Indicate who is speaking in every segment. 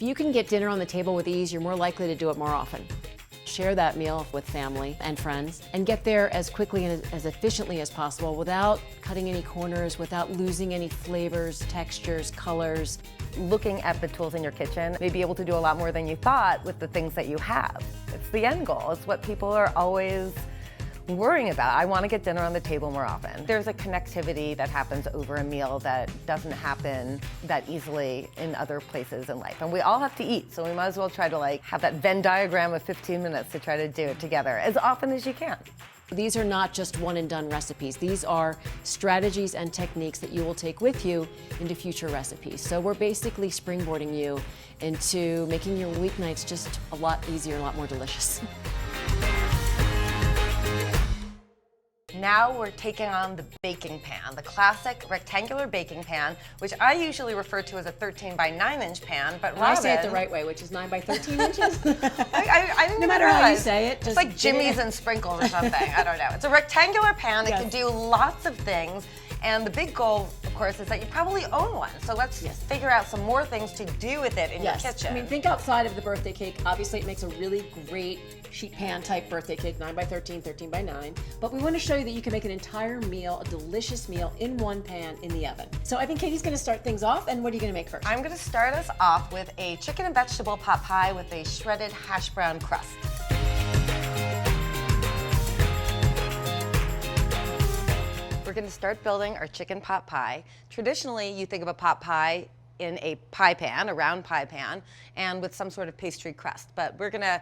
Speaker 1: you can get dinner on the table with ease, you're more likely to do it more often. Share that meal with family and friends and get there as quickly and as efficiently as possible without cutting any corners, without losing any flavors, textures, colors.
Speaker 2: Looking at the tools in your kitchen, may be able to do a lot more than you thought with the things that you have. It's the end goal. It's what people are always worrying about. I want to get dinner on the table more often. There's a connectivity that happens over a meal that doesn't happen that easily in other places in life. And we all have to eat, so we might as well try to have that Venn diagram of 15 minutes to try to do it together as often as you can.
Speaker 1: These are not just one and done recipes. These are strategies and techniques that you will take with you into future recipes. So we're basically springboarding you into making your weeknights just a lot easier, a lot more delicious.
Speaker 2: Now we're taking on the baking pan, the classic rectangular baking pan, which I usually refer to as a 13 by 9 inch pan, but
Speaker 1: I say it the right way, which is 9 by 13 inches.
Speaker 2: I didn't
Speaker 1: No matter how you say it.
Speaker 2: It's like Jimmy's and sprinkles or something, I don't know. It's a rectangular pan, It can do lots of things. And the big goal, of course, is that you probably own one. So let's figure out some more things to do with it in your kitchen.
Speaker 1: I mean, think outside of the birthday cake. Obviously, it makes a really great sheet pan type birthday cake, 9 by 13, 13 by 9. But we want to show you that you can make an entire meal, a delicious meal, in one pan in the oven. So I think Katie's going to start things off. And what are you going to make first?
Speaker 2: I'm going to start us off with a chicken and vegetable pot pie with a shredded hash brown crust. We're going to start building our chicken pot pie. Traditionally, you think of a pot pie in a pie pan, a round pie pan, and with some sort of pastry crust. But we're going to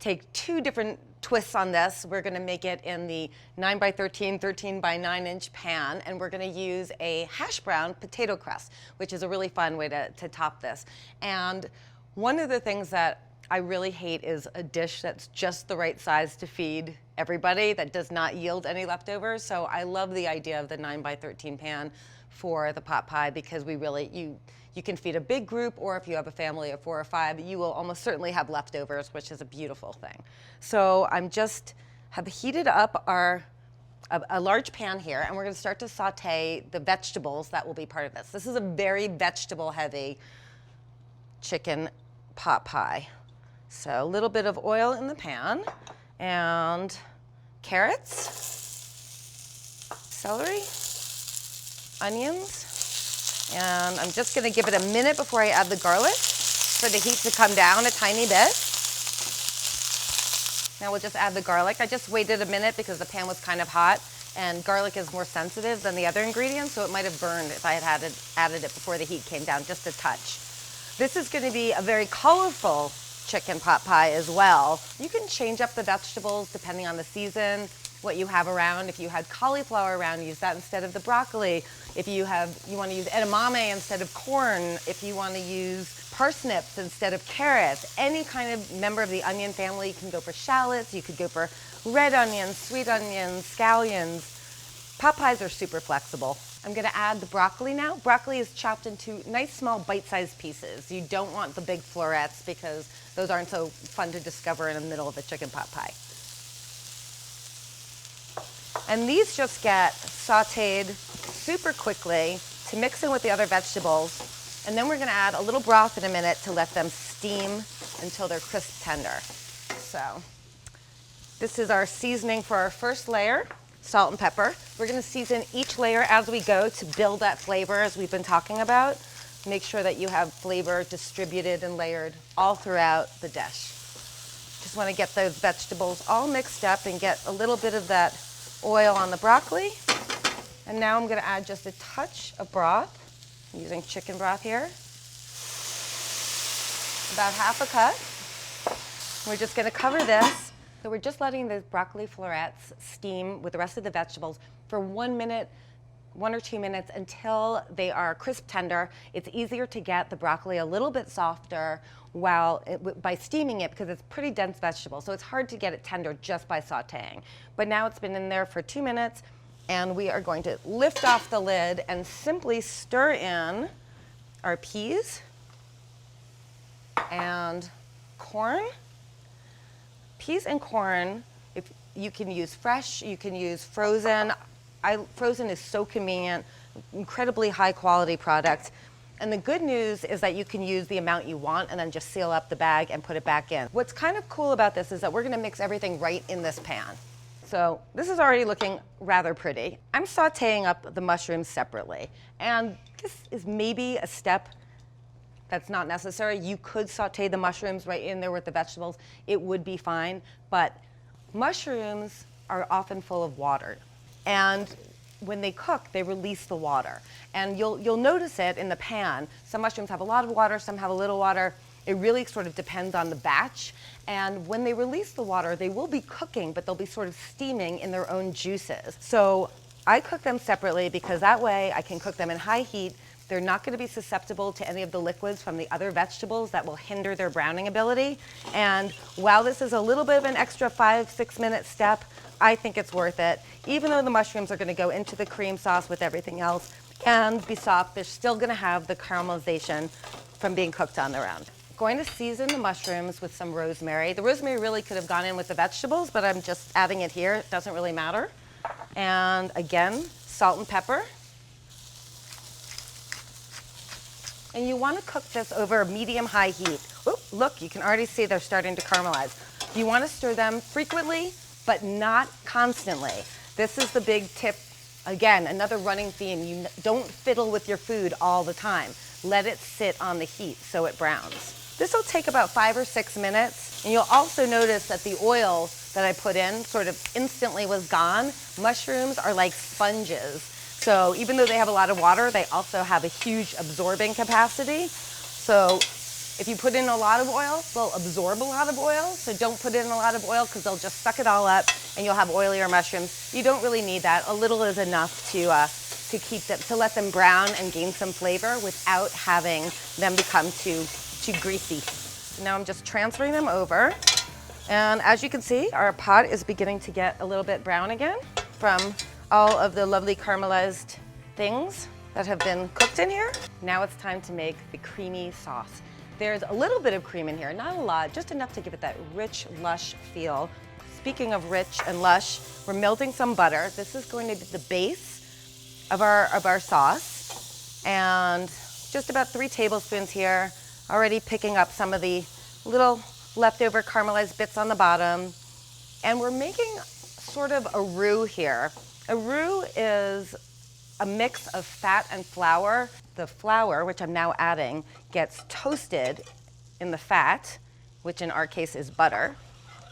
Speaker 2: take two different twists on this. We're going to make it in the 9 by 13, 13 by 9 inch pan, and we're going to use a hash brown potato crust, which is a really fun way to top this. And one of the things that I really hate is a dish that's just the right size to feed everybody that does not yield any leftovers. So I love the idea of the 9 by 13 pan for the pot pie because we really, you can feed a big group, or if you have a family of 4 or 5, you will almost certainly have leftovers, which is a beautiful thing. So have heated up a large pan here, and we're going to start to saute the vegetables that will be part of this. This is a very vegetable heavy chicken pot pie. So a little bit of oil in the pan, and carrots, celery, onions, and I'm just going to give it a minute before I add the garlic for the heat to come down a tiny bit. Now we'll just add the garlic. I just waited a minute because the pan was kind of hot, and garlic is more sensitive than the other ingredients, so it might have burned if I had added it before the heat came down, just a touch. This is going to be a very colorful chicken pot pie as well. You can change up the vegetables depending on the season, what you have around. If you had cauliflower around, use that instead of the broccoli. If you want to use edamame instead of corn, if you want to use parsnips instead of carrots, any kind of member of the onion family, you can go for shallots, you could go for red onions, sweet onions, scallions. Pot pies are super flexible. I'm going to add the broccoli now. Broccoli is chopped into nice small bite-sized pieces. You don't want the big florets because those aren't so fun to discover in the middle of a chicken pot pie. And these just get sauteed super quickly to mix in with the other vegetables. And then we're going to add a little broth in a minute to let them steam until they're crisp tender. So this is our seasoning for our first layer. Salt and pepper. We're going to season each layer as we go to build that flavor as we've been talking about. Make sure that you have flavor distributed and layered all throughout the dish. Just want to get those vegetables all mixed up and get a little bit of that oil on the broccoli. And now I'm going to add just a touch of broth. I'm using chicken broth here. About half a cup. We're just going to cover this. So we're just letting the broccoli florets steam with the rest of the vegetables for 1 minute, 1 or 2 minutes until they are crisp tender. It's easier to get the broccoli a little bit softer by steaming it because it's pretty dense vegetable. So it's hard to get it tender just by sauteing. But now it's been in there for 2 minutes, and we are going to lift off the lid and simply stir in our peas and corn. Peas and corn, if you can use fresh, you can use frozen. Frozen is so convenient, incredibly high quality product. And the good news is that you can use the amount you want and then just seal up the bag and put it back in. What's kind of cool about this is that we're gonna mix everything right in this pan. So this is already looking rather pretty. I'm sauteing up the mushrooms separately. And this is maybe a step that's not necessary. You could saute the mushrooms right in there with the vegetables. It would be fine, but mushrooms are often full of water. And when they cook, they release the water. And you'll notice it in the pan. Some mushrooms have a lot of water, some have a little water. It really sort of depends on the batch. And when they release the water, they will be cooking, but they'll be sort of steaming in their own juices. So I cook them separately because that way I can cook them in high heat. They're not going to be susceptible to any of the liquids from the other vegetables that will hinder their browning ability. And while this is a little bit of an extra 5-6 minute step, I think it's worth it. Even though the mushrooms are going to go into the cream sauce with everything else and be soft, they're still going to have the caramelization from being cooked on their own. Going to season the mushrooms with some rosemary. The rosemary really could have gone in with the vegetables, but I'm just adding it here. It doesn't really matter. And again, salt and pepper. And you want to cook this over medium-high heat. Oop, look, you can already see they're starting to caramelize. You want to stir them frequently, but not constantly. This is the big tip. Again, another running theme. You don't fiddle with your food all the time. Let it sit on the heat so it browns. This will take about 5 or 6 minutes. And you'll also notice that the oil that I put in sort of instantly was gone. Mushrooms are like sponges. So even though they have a lot of water, they also have a huge absorbing capacity. So if you put in a lot of oil, they'll absorb a lot of oil. So don't put in a lot of oil because they'll just suck it all up and you'll have oilier mushrooms. You don't really need that. A little is enough to keep them, to let them brown and gain some flavor without having them become too greasy. So now I'm just transferring them over. And as you can see, our pot is beginning to get a little bit brown again from all of the lovely caramelized things that have been cooked in here. Now it's time to make the creamy sauce. There's a little bit of cream in here, not a lot, just enough to give it that rich, lush feel. Speaking of rich and lush, we're melting some butter. This is going to be the base of our sauce. And just about 3 tablespoons here, already picking up some of the little leftover caramelized bits on the bottom. And we're making sort of a roux here. A roux is a mix of fat and flour. The flour, which I'm now adding, gets toasted in the fat, which in our case is butter,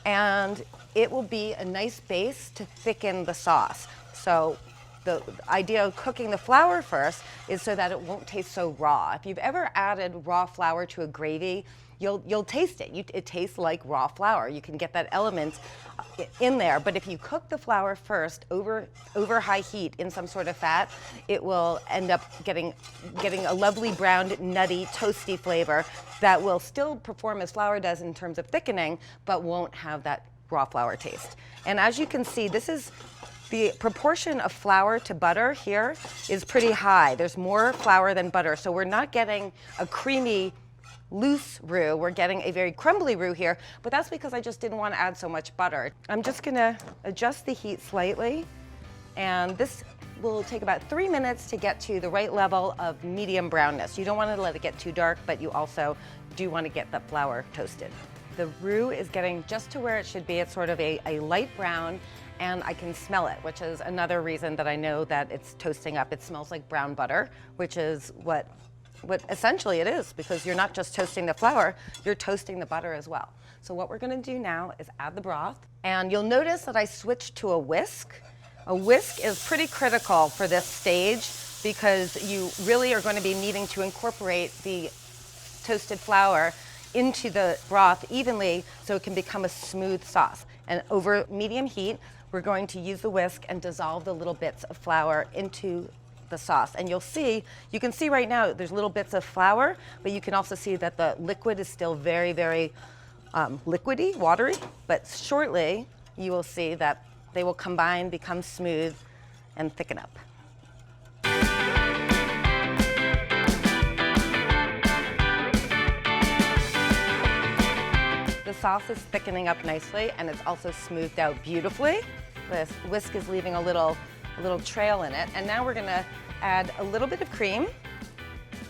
Speaker 2: and it will be a nice base to thicken the sauce. So the idea of cooking the flour first is so that it won't taste so raw. If you've ever added raw flour to a gravy, you'll taste it. It tastes like raw flour. You can get that element in there, but if you cook the flour first over high heat in some sort of fat, it will end up getting a lovely browned, nutty, toasty flavor that will still perform as flour does in terms of thickening, but won't have that raw flour taste. And as you can see, this is the proportion of flour to butter here is pretty high. There's more flour than butter, so we're not getting a creamy, loose roux. We're getting a very crumbly roux here, but that's because I just didn't want to add so much butter. I'm just gonna adjust the heat slightly, and this will take about 3 minutes to get to the right level of medium brownness. You don't want to let it get too dark, but you also do want to get the flour toasted. The roux is getting just to where it should be. It's sort of a light brown, and I can smell it, which is another reason that I know that it's toasting up. It smells like brown butter, which is what essentially it is, because you're not just toasting the flour, you're toasting the butter as well. So what we're gonna do now is add the broth, and you'll notice that I switched to a whisk. A whisk is pretty critical for this stage because you really are going to be needing to incorporate the toasted flour into the broth evenly so it can become a smooth sauce. And over medium heat, we're going to use the whisk and dissolve the little bits of flour into the sauce. And you can see right now there's little bits of flour, but you can also see that the liquid is still very, very liquidy, watery, but shortly you will see that they will combine, become smooth, and thicken up. The sauce is thickening up nicely, and it's also smoothed out beautifully. This whisk is leaving a little trail in it, and now we're gonna add a little bit of cream,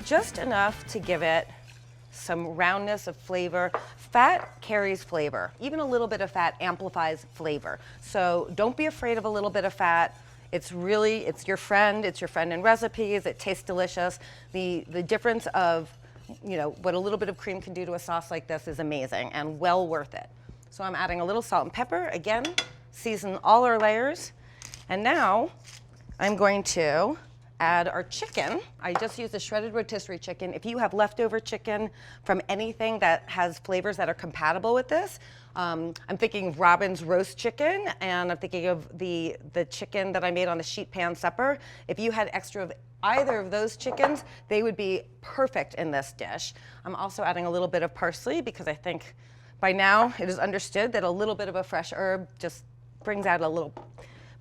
Speaker 2: just enough to give it some roundness of flavor. Fat carries flavor. Even a little bit of fat amplifies flavor. So don't be afraid of a little bit of fat. It's your friend in recipes. It tastes delicious. The difference of, what a little bit of cream can do to a sauce like this is amazing and well worth it. So I'm adding a little salt and pepper. Again, season all our layers. And now I'm going to add our chicken. I just used a shredded rotisserie chicken. If you have leftover chicken from anything that has flavors that are compatible with this, I'm thinking Robin's roast chicken, and I'm thinking of the chicken that I made on the sheet pan supper. If you had extra of either of those chickens, they would be perfect in this dish. I'm also adding a little bit of parsley because I think by now it is understood that a little bit of a fresh herb just brings out a little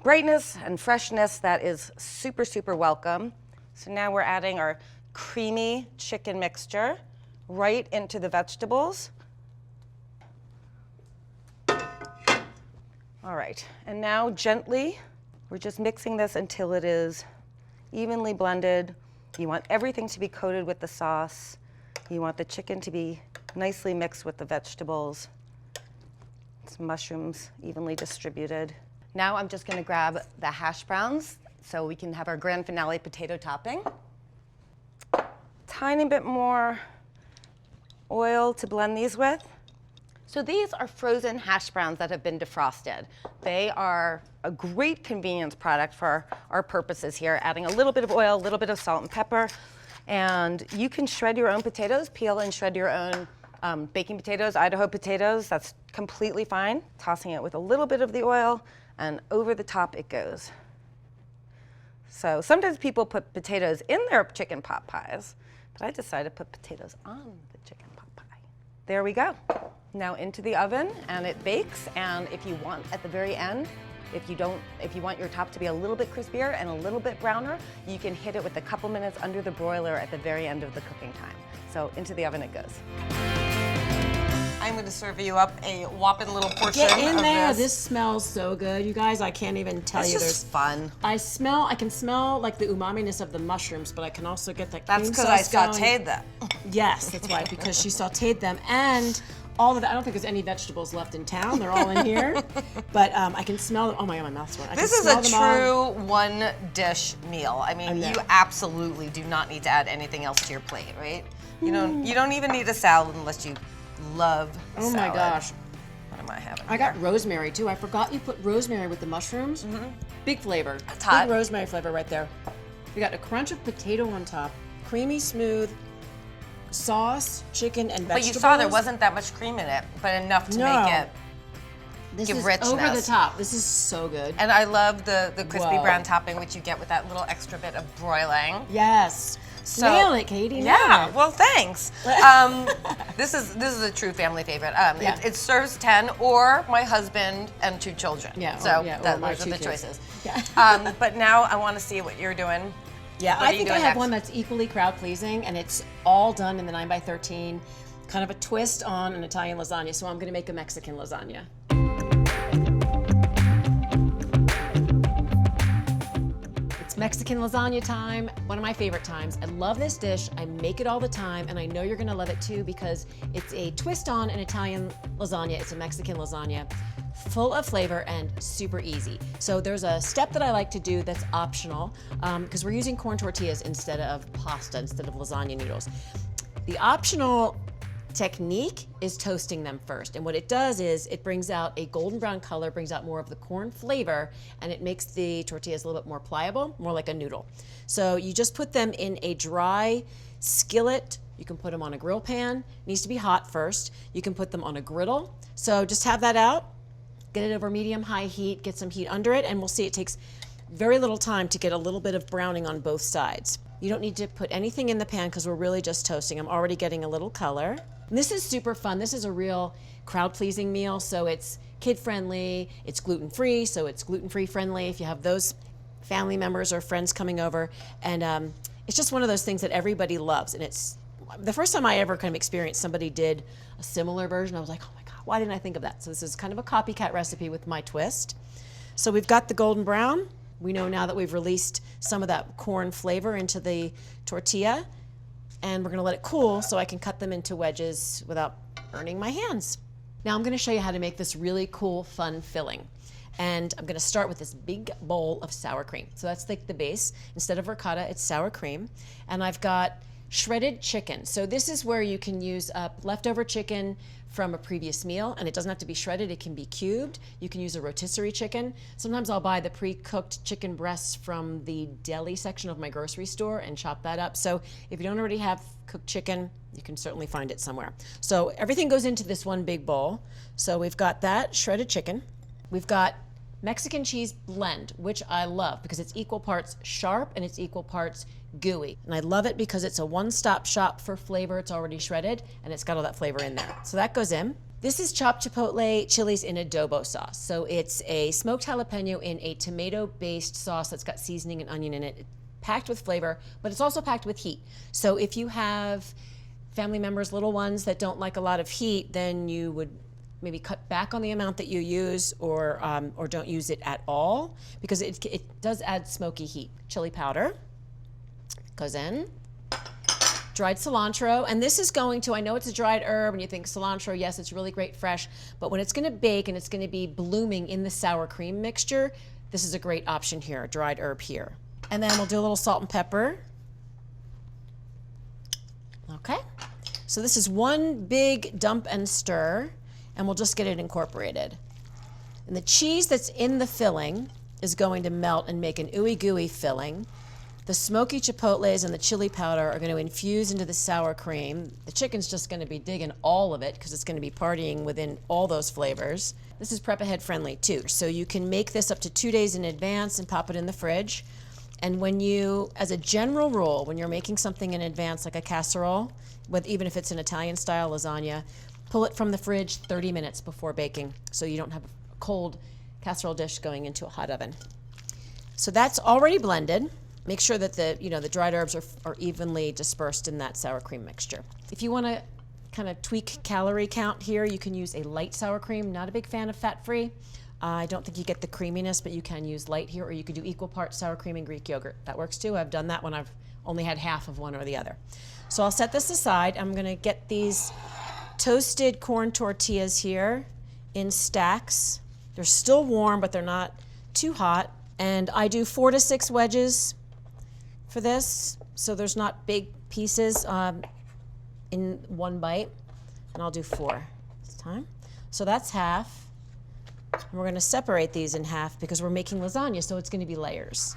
Speaker 2: brightness and freshness that is super, super welcome. So now we're adding our creamy chicken mixture right into the vegetables. All right, and now gently, we're just mixing this until it is evenly blended. You want everything to be coated with the sauce. You want the chicken to be nicely mixed with the vegetables. Some mushrooms evenly distributed. Now I'm just going to grab the hash browns so we can have our grand finale potato topping. Tiny bit more oil to blend these with. So these are frozen hash browns that have been defrosted. They are a great convenience product for our purposes here, adding a little bit of oil, a little bit of salt and pepper. And you can shred your own potatoes, peel and shred your own baking potatoes, Idaho potatoes. That's completely fine. Tossing it with a little bit of the oil, and over the top it goes. So sometimes people put potatoes in their chicken pot pies, but I decided to put potatoes on the chicken pot pie. There we go. Now into the oven, and it bakes. And if you want at the very end, if you want your top to be a little bit crispier and a little bit browner, you can hit it with a couple minutes under the broiler at the very end of the cooking time. So into the oven it goes. I'm going to serve you up a whopping little portion
Speaker 1: Get in
Speaker 2: of
Speaker 1: there.
Speaker 2: this.
Speaker 1: This smells so good, you guys. I can't even tell you.
Speaker 2: This
Speaker 1: There's
Speaker 2: is fun.
Speaker 1: I can smell like the umaminess of the mushrooms, but I can also get that cream
Speaker 2: That's because I
Speaker 1: sauce going.
Speaker 2: sauteed them.
Speaker 1: Yes, that's why, because she sauteed them, and all of that. I don't think there's any vegetables left in town. They're all in here, but I can smell them. Oh my God, my mouth's watering.
Speaker 2: This is a true one-dish meal. I mean, you absolutely do not need to add anything else to your plate, right? You don't even need a salad unless you love salad.
Speaker 1: Oh my gosh.
Speaker 2: What am I having
Speaker 1: I got rosemary too. I forgot you put rosemary with the mushrooms. Big flavor.
Speaker 2: It's hot.
Speaker 1: Big rosemary flavor right there. We got a crunch of potato on top, creamy, smooth sauce, chicken, and vegetables.
Speaker 2: But you saw there wasn't that much cream in it, but enough to make it give richness.
Speaker 1: Over the top. This is so good.
Speaker 2: And I love the crispy
Speaker 1: Whoa.
Speaker 2: brown topping, which you get with that little extra bit of broiling.
Speaker 1: Yes.
Speaker 2: So,
Speaker 1: nail it, Katie.
Speaker 2: Yeah.
Speaker 1: Nail it.
Speaker 2: Well, thanks. This is a true family favorite. It serves 10 or my husband and 2 children.
Speaker 1: Yeah.
Speaker 2: So
Speaker 1: or my
Speaker 2: those are
Speaker 1: 2
Speaker 2: the
Speaker 1: kids.
Speaker 2: choices.
Speaker 1: Yeah.
Speaker 2: But now I want to see what you're doing.
Speaker 1: Yeah,
Speaker 2: What
Speaker 1: I
Speaker 2: are you
Speaker 1: think I
Speaker 2: doing
Speaker 1: have
Speaker 2: next?
Speaker 1: one that's equally crowd pleasing, and it's all done in the 9x13, kind of a twist on an Italian lasagna. So I'm going to make a Mexican lasagna. It's Mexican lasagna time, one of my favorite times. I love this dish. I make it all the time, and I know you're going to love it too because it's a twist on an Italian lasagna. It's a Mexican lasagna. Full of flavor and super easy. So there's a step that I like to do that's optional because we're using corn tortillas instead of pasta, instead of lasagna noodles. The optional technique is toasting them first. And what it does is it brings out a golden brown color, brings out more of the corn flavor, and it makes the tortillas a little bit more pliable, more like a noodle. So you just put them in a dry skillet. You can put them on a grill pan. It needs to be hot first. You can put them on a griddle. So just have that out. Get it over medium-high heat, get some heat under it, and we'll see it takes very little time to get a little bit of browning on both sides. You don't need to put anything in the pan because we're really just toasting. I'm already getting a little color. And this is super fun. This is a real crowd-pleasing meal, so it's kid-friendly, it's gluten-free, so it's gluten-free friendly if you have those family members or friends coming over. And it's just one of those things that everybody loves. And it's the first time I ever kind of experienced somebody did a similar version, I was like, oh my God, why didn't I think of that? So this is kind of a copycat recipe with my twist. So we've got the golden brown. We know now that we've released some of that corn flavor into the tortilla. And we're gonna let it cool so I can cut them into wedges without burning my hands. Now I'm gonna show you how to make this really cool, fun filling. And I'm gonna start with this big bowl of sour cream. So that's like the base. Instead of ricotta, it's sour cream. And I've got shredded chicken. So this is where you can use up leftover chicken from a previous meal, and it doesn't have to be shredded, it can be cubed. You can use a rotisserie chicken. Sometimes I'll buy the pre-cooked chicken breasts from the deli section of my grocery store and chop that up. So if you don't already have cooked chicken, you can certainly find it somewhere. So everything goes into this one big bowl. So we've got that shredded chicken. We've got Mexican cheese blend, which I love because it's equal parts sharp and it's equal parts gooey. And I love it because it's a one-stop shop for flavor. It's already shredded and it's got all that flavor in there. So that goes in. This is chopped chipotle chilies in adobo sauce. So it's a smoked jalapeno in a tomato-based sauce that's got seasoning and onion in it. It's packed with flavor, but it's also packed with heat. So if you have family members, little ones that don't like a lot of heat, then you would maybe cut back on the amount that you use or don't use it at all because it does add smoky heat. Chili powder goes in. Dried cilantro, and this is going to, I know it's a dried herb and you think cilantro, yes, it's really great fresh, but when it's gonna bake and it's gonna be blooming in the sour cream mixture, this is a great option here, a dried herb here. And then we'll do a little salt and pepper. Okay, so this is one big dump and stir, and we'll just get it incorporated. And the cheese that's in the filling is going to melt and make an ooey gooey filling. The smoky chipotles and the chili powder are going to infuse into the sour cream. The chicken's just going to be digging all of it because it's going to be partying within all those flavors. This is prep ahead friendly too, so you can make this up to 2 days in advance and pop it in the fridge. And when you, as a general rule, when you're making something in advance like a casserole, even if it's an Italian style lasagna, pull it from the fridge 30 minutes before baking so you don't have a cold casserole dish going into a hot oven. So that's already blended. Make sure that the dried herbs are evenly dispersed in that sour cream mixture. If you want to kind of tweak calorie count here, you can use a light sour cream. Not a big fan of fat-free. I don't think you get the creaminess, but you can use light here, or you could do equal parts sour cream and Greek yogurt. That works too. I've done that when I've only had half of one or the other. So I'll set this aside. I'm going to get these toasted corn tortillas here in stacks. They're still warm, but they're not too hot. And I do 4 to 6 wedges for this, so there's not big pieces in one bite, and I'll do 4 this time. So that's half, and we're going to separate these in half because we're making lasagna, so it's going to be layers.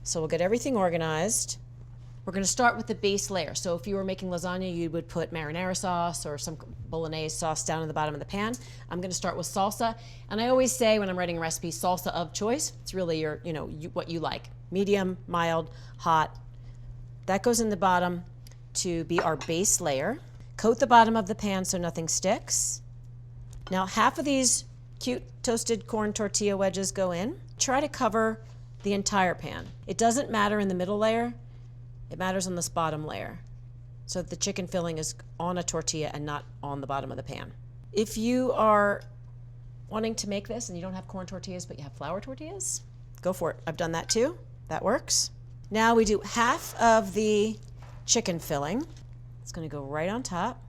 Speaker 1: So we'll get everything organized. We're going to start with the base layer. So if you were making lasagna, you would put marinara sauce or some bolognese sauce down in the bottom of the pan. I'm going to start with salsa, and I always say when I'm writing a recipe, salsa of choice. It's really your, what you like. Medium, mild, hot. That goes in the bottom to be our base layer. Coat the bottom of the pan so nothing sticks. Now half of these cute toasted corn tortilla wedges go in. Try to cover the entire pan. It doesn't matter in the middle layer. It matters on this bottom layer. So that the chicken filling is on a tortilla and not on the bottom of the pan. If you are wanting to make this and you don't have corn tortillas but you have flour tortillas, go for it. I've done that too. That works. Now we do half of the chicken filling. It's going to go right on top.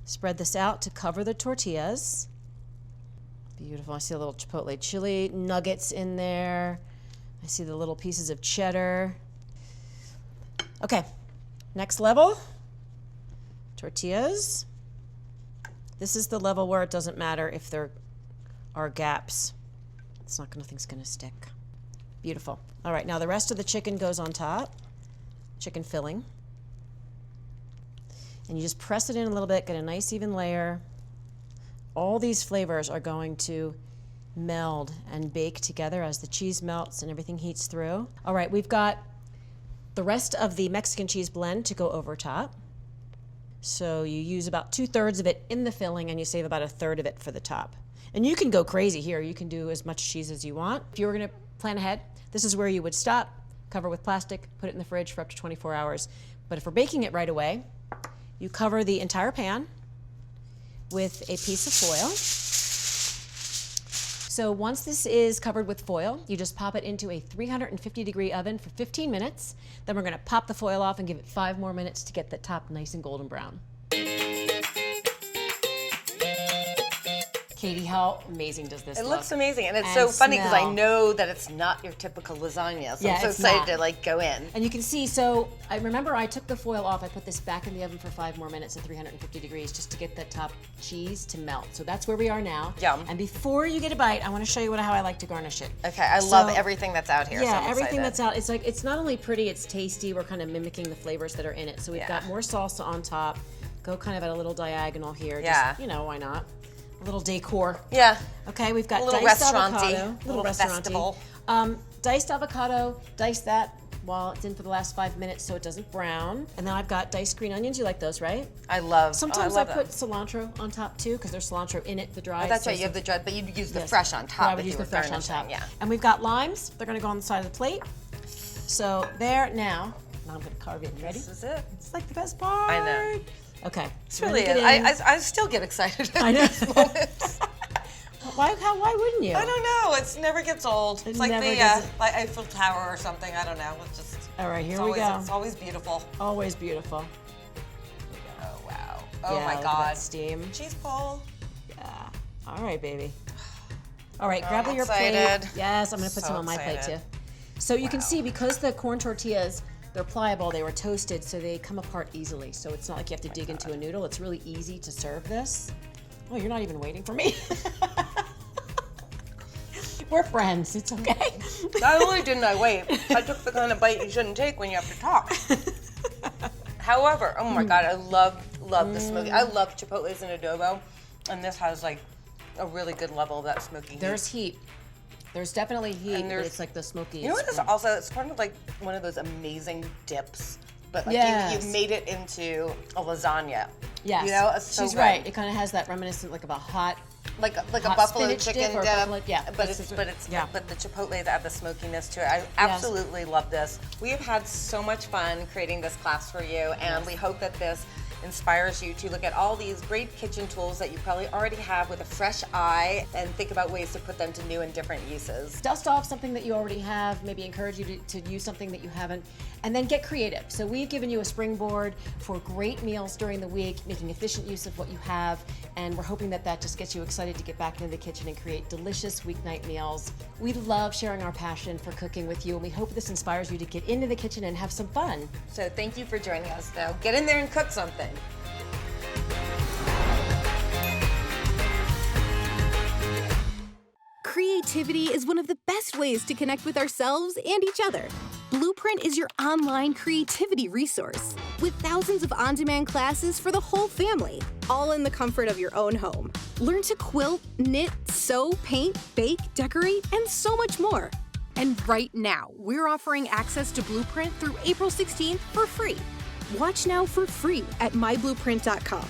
Speaker 1: Spread this out to cover the tortillas. Beautiful. I see a little chipotle chili nuggets in there. I see the little pieces of cheddar. Okay, next level, tortillas. This is the level where it doesn't matter if there are gaps. Nothing's gonna stick. Beautiful. All right, now the rest of the chicken goes on top, chicken filling. And you just press it in a little bit, get a nice even layer. All these flavors are going to meld and bake together as the cheese melts and everything heats through. All right, we've got the rest of the Mexican cheese blend to go over top. So you use about 2/3 of it in the filling and you save about 1/3 of it for the top. And you can go crazy here. You can do as much cheese as you want. If you were gonna plan ahead, this is where you would stop, cover with plastic, put it in the fridge for up to 24 hours. But if we're baking it right away, you cover the entire pan with a piece of foil. So once this is covered with foil, you just pop it into a 350-degree oven for 15 minutes. Then we're gonna pop the foil off and give it 5 more minutes to get the top nice and golden brown. Katie, how amazing does this look?
Speaker 2: It looks amazing, and it's so funny because I know that it's not your typical lasagna, so I'm so excited to like go in.
Speaker 1: And you can see, so I remember I took the foil off, I put this back in the oven for 5 more minutes at 350 degrees just to get that top cheese to melt. So that's where we are now.
Speaker 2: Yum.
Speaker 1: And before you get a bite, I want to show you how I like to garnish it.
Speaker 2: Okay, I love everything that's out here.
Speaker 1: Yeah,
Speaker 2: so I'm
Speaker 1: everything
Speaker 2: excited.
Speaker 1: that's out. It's like, it's not only pretty, it's tasty. We're kind of mimicking the flavors that are in it. So we've got more salsa on top. Go kind of at a little diagonal here. Just, you know, why not? A little decor.
Speaker 2: Yeah.
Speaker 1: Okay, we've got
Speaker 2: a little
Speaker 1: diced
Speaker 2: restaurant-y,
Speaker 1: avocado.
Speaker 2: a little festival.
Speaker 1: Diced avocado, dice that while it's in for the last 5 minutes so it doesn't brown. And then I've got diced green onions. You like those, right?
Speaker 2: I love.
Speaker 1: Sometimes I put cilantro on top too because there's cilantro in it, the dry.
Speaker 2: Oh, that's right. You have the dried, but you'd use the fresh on top.
Speaker 1: I would use the fresh on top. Yeah. And we've got limes. They're going to go on the side of the plate. So there now. Now I'm going to carve it. Ready?
Speaker 2: This is it.
Speaker 1: It's like the best part.
Speaker 2: I know.
Speaker 1: Okay.
Speaker 2: It's really it. I still get excited at these moments.
Speaker 1: Why wouldn't you?
Speaker 2: I don't know. It never gets old. It's like the like Eiffel Tower or something. I don't know. It's just.
Speaker 1: All right, here we go.
Speaker 2: It's always beautiful.
Speaker 1: Always beautiful.
Speaker 2: Oh wow. Oh
Speaker 1: yeah,
Speaker 2: my
Speaker 1: look
Speaker 2: God.
Speaker 1: At that steam.
Speaker 2: Cheese pull.
Speaker 1: Yeah. All right, baby. All right, grab your
Speaker 2: excited.
Speaker 1: plate. Yes, I'm gonna put some on my plate too. So you can see because the corn tortillas, they're pliable, they were toasted, so they come apart easily. So it's not like you have to dig into a noodle. It's really easy to serve this. Oh, you're not even waiting for me. We're friends, it's okay.
Speaker 2: Not only didn't I wait, I took the kind of bite you shouldn't take when you have to talk. However, oh my God, I love the smoky. I love chipotles and adobo, and this has like a really good level of that smoky heat.
Speaker 1: There's heat. There's definitely heat, but it's like the smoky.
Speaker 2: You know what is also, it's kind of like one of those amazing dips, but like you've made it into a lasagna.
Speaker 1: Yes,
Speaker 2: you know, it's so
Speaker 1: she's
Speaker 2: good.
Speaker 1: right. It kind of has that reminiscent like of a hot,
Speaker 2: like a buffalo chicken dip.
Speaker 1: Yeah,
Speaker 2: but the chipotles add the smokiness to it. I absolutely love this. We have had so much fun creating this class for you, and we hope that this inspires you to look at all these great kitchen tools that you probably already have with a fresh eye and think about ways to put them to new and different uses.
Speaker 1: Dust off something that you already have, maybe encourage you to use something that you haven't, and then get creative. So we've given you a springboard for great meals during the week, making efficient use of what you have, and we're hoping that just gets you excited to get back into the kitchen and create delicious weeknight meals. We love sharing our passion for cooking with you, and we hope this inspires you to get into the kitchen and have some fun.
Speaker 2: So thank you for joining us, though. Get in there and cook something.
Speaker 3: Creativity is one of the best ways to connect with ourselves and each other. Blueprint is your online creativity resource with thousands of on-demand classes for the whole family, all in the comfort of your own home. Learn to quilt, knit, sew, paint, bake, decorate, and so much more. And right now, we're offering access to Blueprint through April 16th for free. Watch now for free at myblueprint.com.